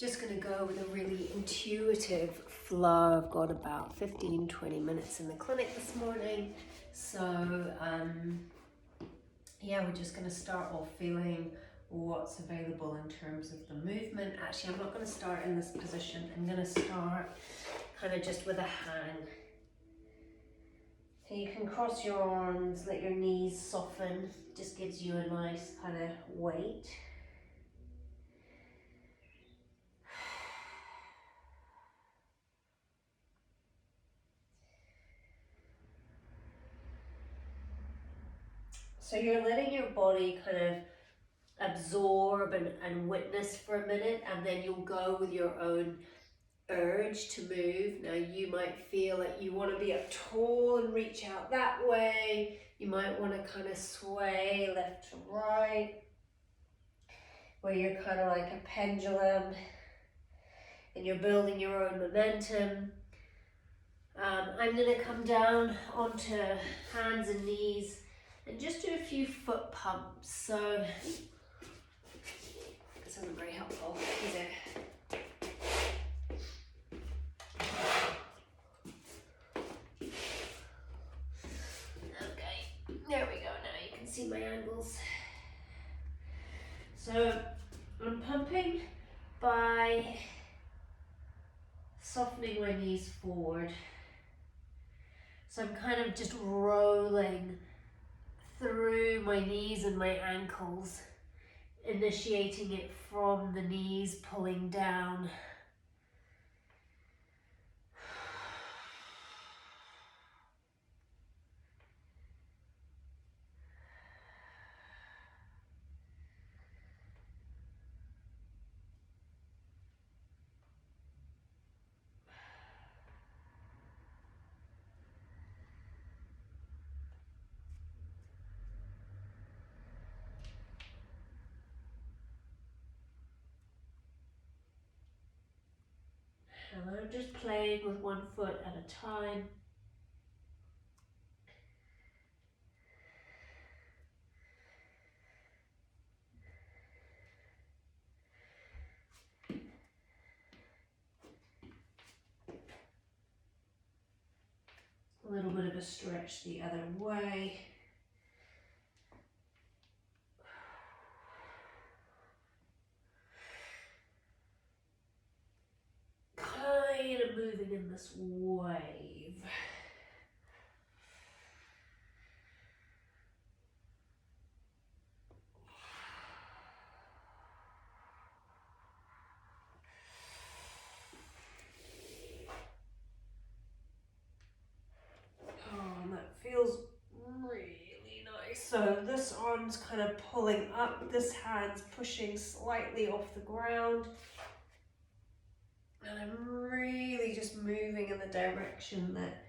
just going to go with a really intuitive flow. I've got about 15-20 minutes in the clinic this morning, so yeah, we're just going to start off feeling what's available in terms of the movement. Actually, I'm not going to start in this position. I'm going to start kind of just with a hang. So you can cross your arms, let your knees soften, just gives you a nice kind of weight. So you're letting your body kind of absorb and witness for a minute, and then you'll go with your own urge to move. Now you might feel like you want to be up tall and reach out that way. You might want to kind of sway left to right, where you're kind of like a pendulum and you're building your own momentum. I'm going to come down onto hands and knees and just do a few foot pumps. So this isn't very helpful, is it? Okay, there we go. Now you can see my angles. So I'm pumping by softening my knees forward. So I'm kind of just rolling through my knees and my ankles, initiating it from the knees, pulling down. And I'm just playing with one foot at a time. A little bit of a stretch the other way. Kind of moving in this wave. Feels really nice. So this arm's kind of pulling up, this hand's pushing slightly off the ground. And I'm really just moving in the direction that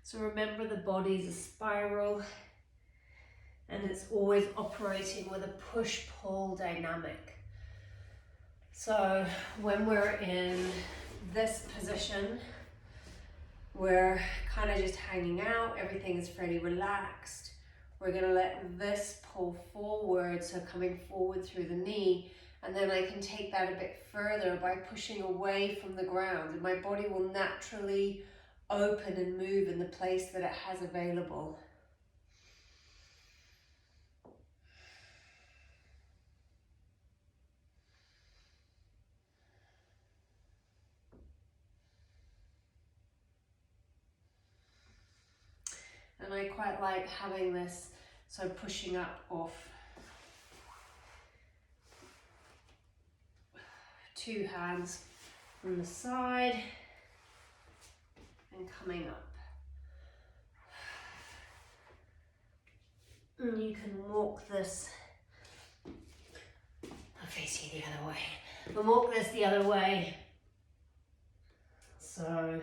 So remember, the body's a spiral and it's always operating with a push-pull dynamic. So when we're in this position, we're kind of just hanging out, everything is fairly relaxed. We're going to let this pull forward, so coming forward through the knee, and then I can take that a bit further by pushing away from the ground, and my body will naturally open and move in the place that it has available. And I quite like having this, so pushing up off two hands from the side and coming up. And you can walk this, I'll face you the other way, and walk this the other way. So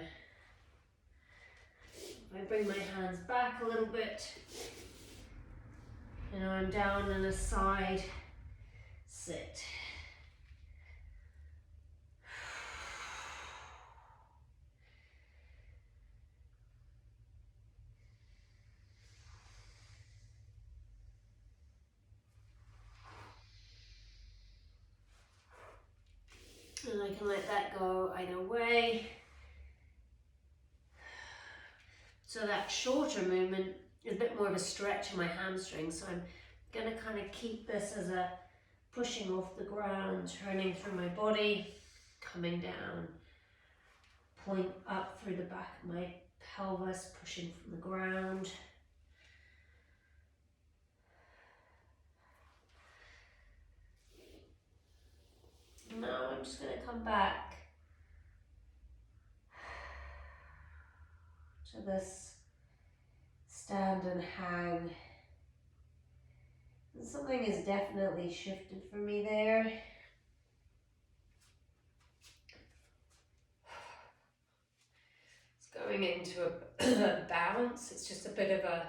I bring my hands back a little bit, And I'm down in a side sit. And I can let that go either way. So that shorter movement is a bit more of a stretch in my hamstring. So I'm gonna kind of keep this as a pushing off the ground, turning through my body, coming down, pulling up through the back of my pelvis, pushing from the ground. Now I'm just going to come back to this stand and hang. And something has definitely shifted for me there. It's going into a bounce. It's just a bit of a,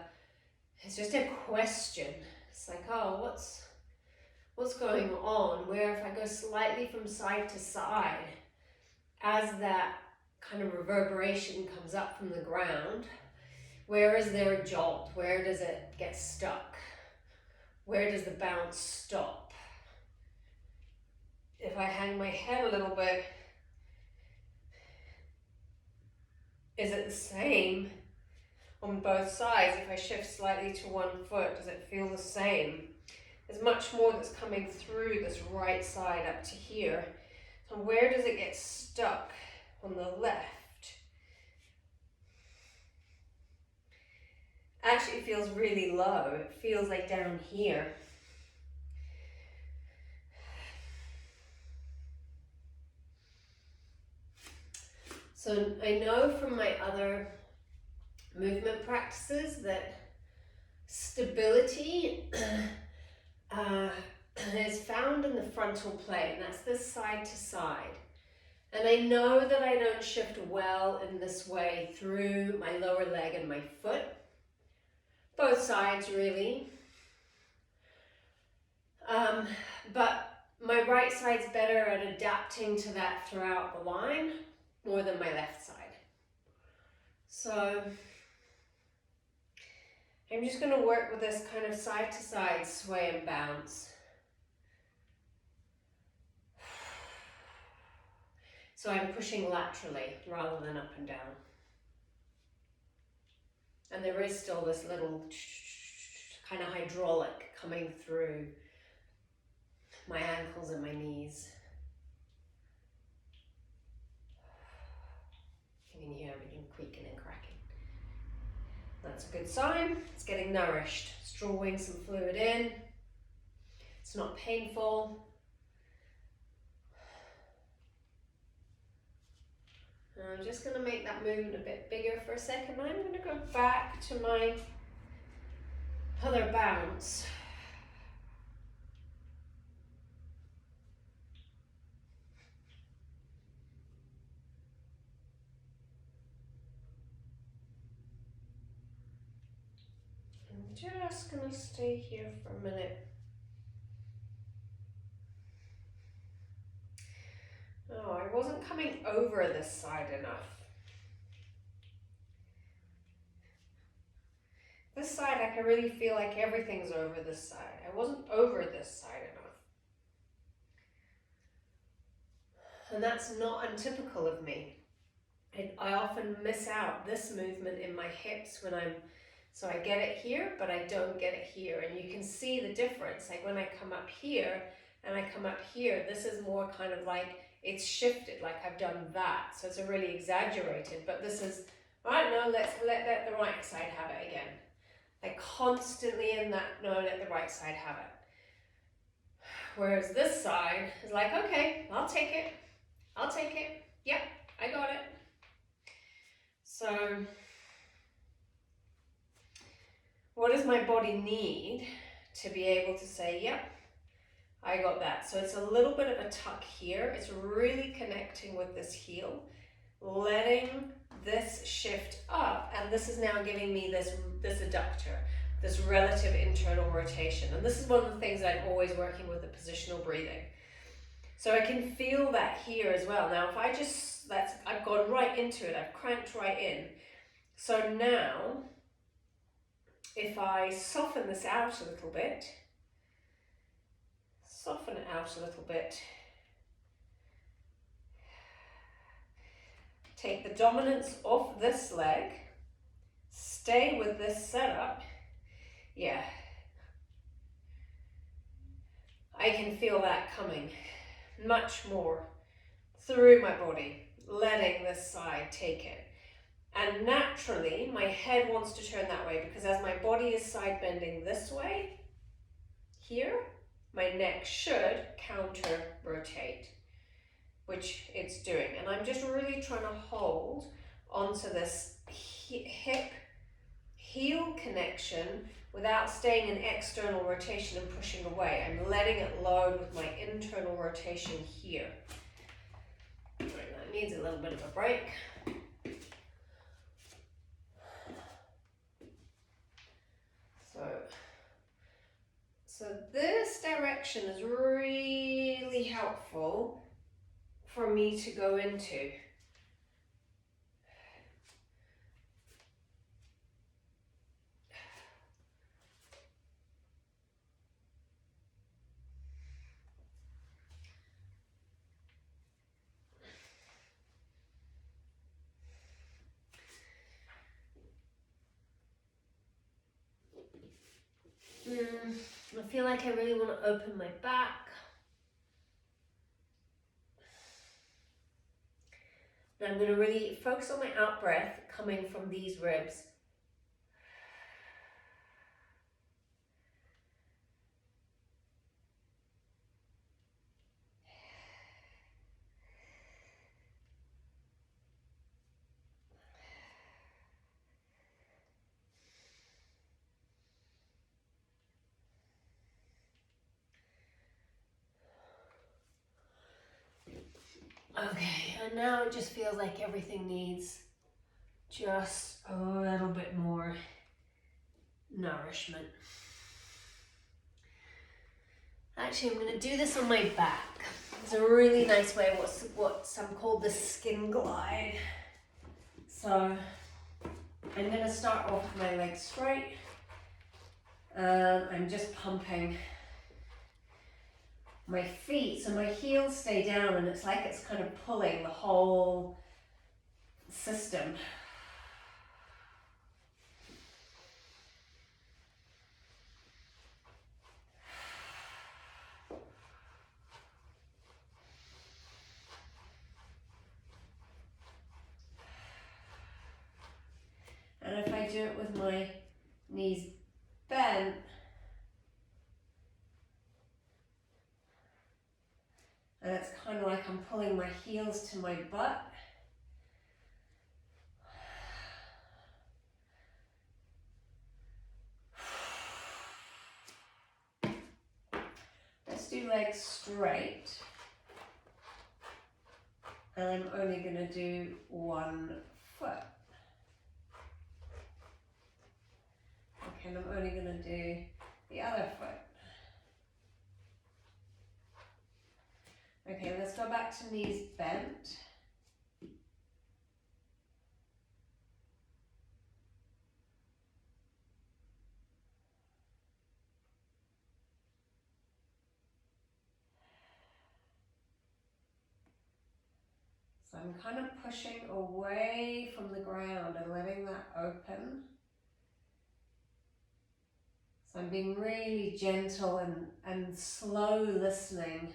it's just a question. It's like, oh, what's going on? Where if I go slightly from side to side, as that kind of reverberation comes up from the ground, where is there a jolt? Where does it get stuck? Where does the bounce stop? If I hang my head a little bit, is it the same on both sides? If I shift slightly to one foot, does it feel the same? There's much more that's coming through this right side up to here. So where does it get stuck on the left? Actually, it feels really low. It feels like down here. So I know from my other movement practices that stability is found in the frontal plane. That's this side to side. And I know that I don't shift well in this way through my lower leg and my foot. Both sides really. But my right side's better at adapting to that throughout the line more than my left side. So I'm just going to work with this kind of side to side sway and bounce. So I'm pushing laterally rather than up and down. And there is still this little kind of hydraulic coming through my ankles and my knees. You can hear everything creaking and cracking. That's a good sign. It's getting nourished. It's drawing some fluid in. It's not painful. I'm just going to make that movement a bit bigger for a second. I'm going to go back to my other bounce. I'm just going to stay here for a minute. Oh, I wasn't coming over this side enough. This side, I can really feel like everything's over this side. I wasn't over this side enough. And that's not untypical of me. I often miss out this movement in my hips when so I get it here, but I don't get it here. And you can see the difference. Like when I come up here and I come up here, this is more kind of like, it's shifted, like I've done that. So it's a really exaggerated, but this is, all right, no, let's let the right side have it again. Like constantly in that, no, let the right side have it. Whereas this side is like, okay, I'll take it. Yep, I got it. So what does my body need to be able to say, yep, I got that? So it's a little bit of a tuck here. It's really connecting with this heel, letting this shift up, and this is now giving me this adductor. this relative internal rotation. And this is one of the things I'm always working with, the positional breathing. So I can feel that here as well. Now, if I just, I've gone right into it, I've cranked right in. So now, if I soften this out a little bit, soften it out a little bit, take the dominance off this leg, stay with this setup, yeah, I can feel that coming much more through my body, letting this side take it. And naturally, my head wants to turn that way because as my body is side bending this way, here, my neck should counter rotate, which it's doing. And I'm just really trying to hold onto this hip heel connection without staying in external rotation and pushing away. I'm letting it load with my internal rotation here. Right, that needs a little bit of a break. So this direction is really helpful for me to go into. I feel like I really want to open my back. And I'm going to really focus on my out breath coming from these ribs. Okay, and now it just feels like everything needs just a little bit more nourishment. Actually, I'm going to do this on my back. It's a really nice way, what some call the skin glide. So I'm going to start off with my legs straight. I'm just pumping my feet, so my heels stay down and it's like it's kind of pulling the whole system. And if I do it with my knees bent, and it's kind of like I'm pulling my heels to my butt. Let's do legs straight. And I'm only going to do one foot. Okay, and I'm only going to do the other foot. Okay, let's go back to knees bent. So I'm kind of pushing away from the ground and letting that open. So I'm being really gentle and slow listening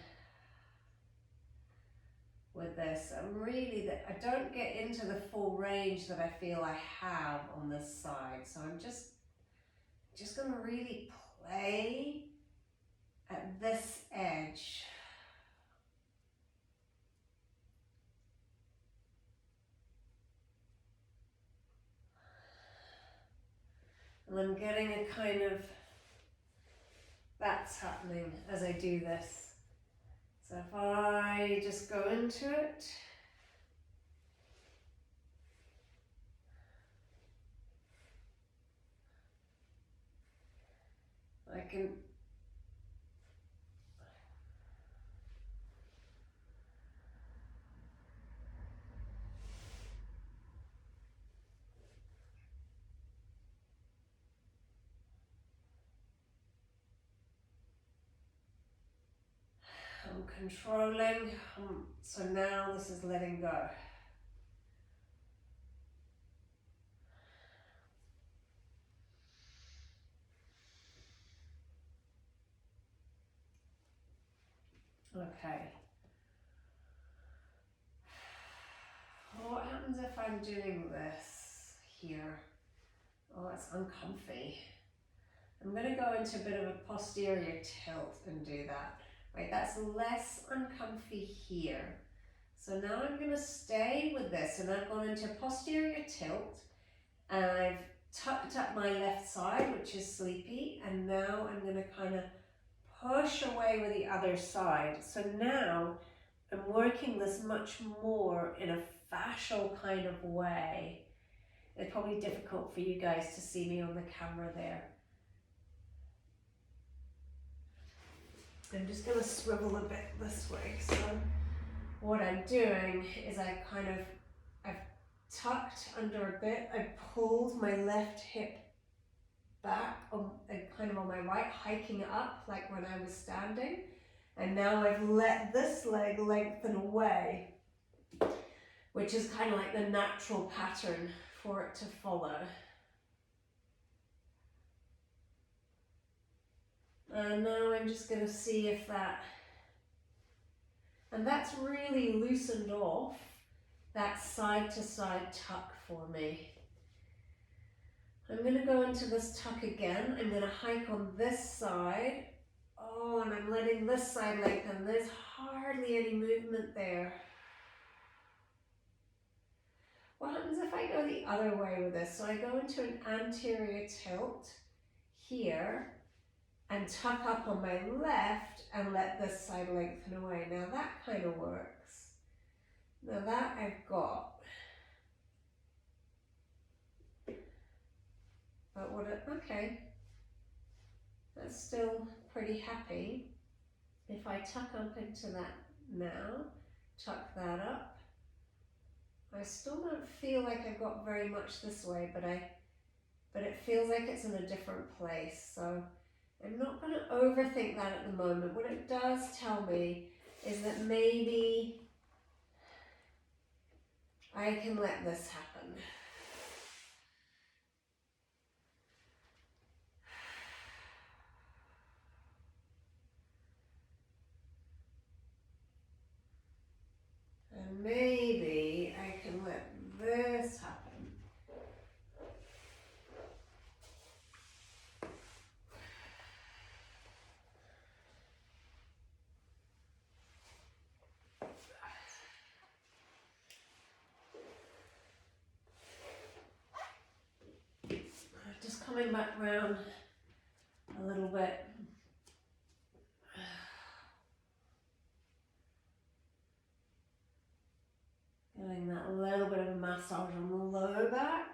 with this. I don't get into the full range that I feel I have on this side. So I'm just going to really play at this edge. And I'm getting a kind of, that's happening as I do this. So if I just go into it. can I'm controlling, so now this is letting go. Okay. What happens if I'm doing this here? Oh, it's uncomfy. I'm going to go into a bit of a posterior tilt and do that. Right, that's less uncomfy here. So now I'm going to stay with this, and I've gone into posterior tilt, and I've tucked up my left side, which is sleepy, and now I'm going to kind of push away with the other side. So now I'm working this much more in a fascial kind of way. It's probably difficult for you guys to see me on the camera there. I'm just going to swivel a bit this way. So what I'm doing is I've tucked under a bit. I pulled my left hip back kind of on my right, hiking it up like when I was standing. And now I've let this leg lengthen away, which is kind of like the natural pattern for it to follow. And now I'm just going to see if and that's really loosened off that side to side tuck for me. I'm going to go into this tuck again. I'm going to hike on this side. Oh, and I'm letting this side lengthen. There's hardly any movement there. What happens if I go the other way with this? So I go into an anterior tilt here and tuck up on my left and let this side lengthen away. Now that kind of works. Now that I've got. But okay. That's still pretty happy. If I tuck up into that now, tuck that up. I still don't feel like I've got very much this way, but it feels like it's in a different place. So I'm not going to overthink that at the moment. What it does tell me is that maybe I can let this happen. And maybe I can let this happen. Just coming back round a little bit. Getting that little bit of a massage on the lower back.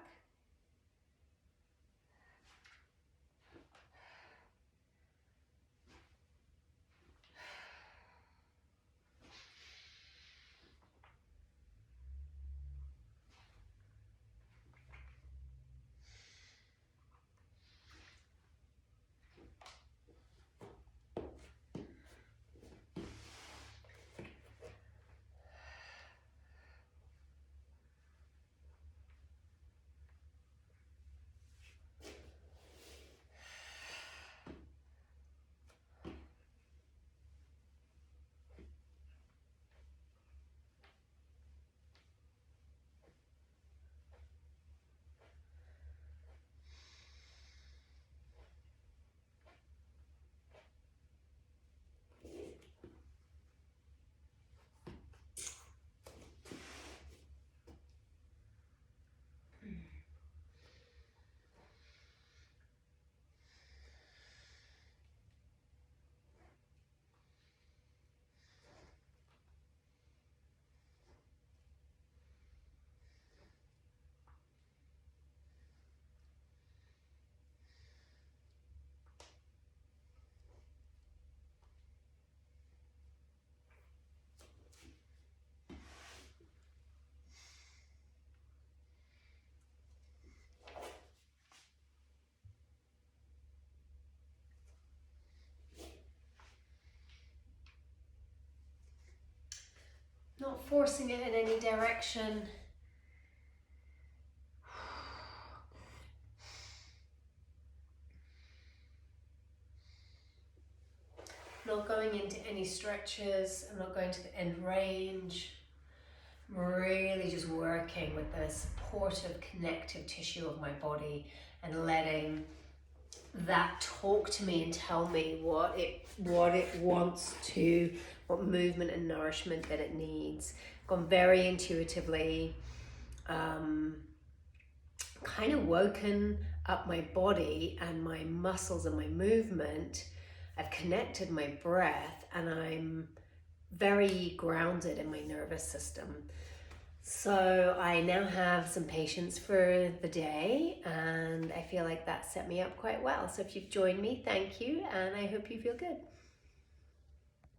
not forcing it in any direction. Not going into any stretches. I'm not going to the end range. I'm really just working with the supportive connective tissue of my body and letting that talk to me and tell me what it wants to, what movement and nourishment that it needs. Gone very intuitively, kind of woken up my body and my muscles and my movement. I've connected my breath and I'm very grounded in my nervous system. So I now have some patience for the day and I feel like that set me up quite well. So if you've joined me, thank you, and I hope you feel good.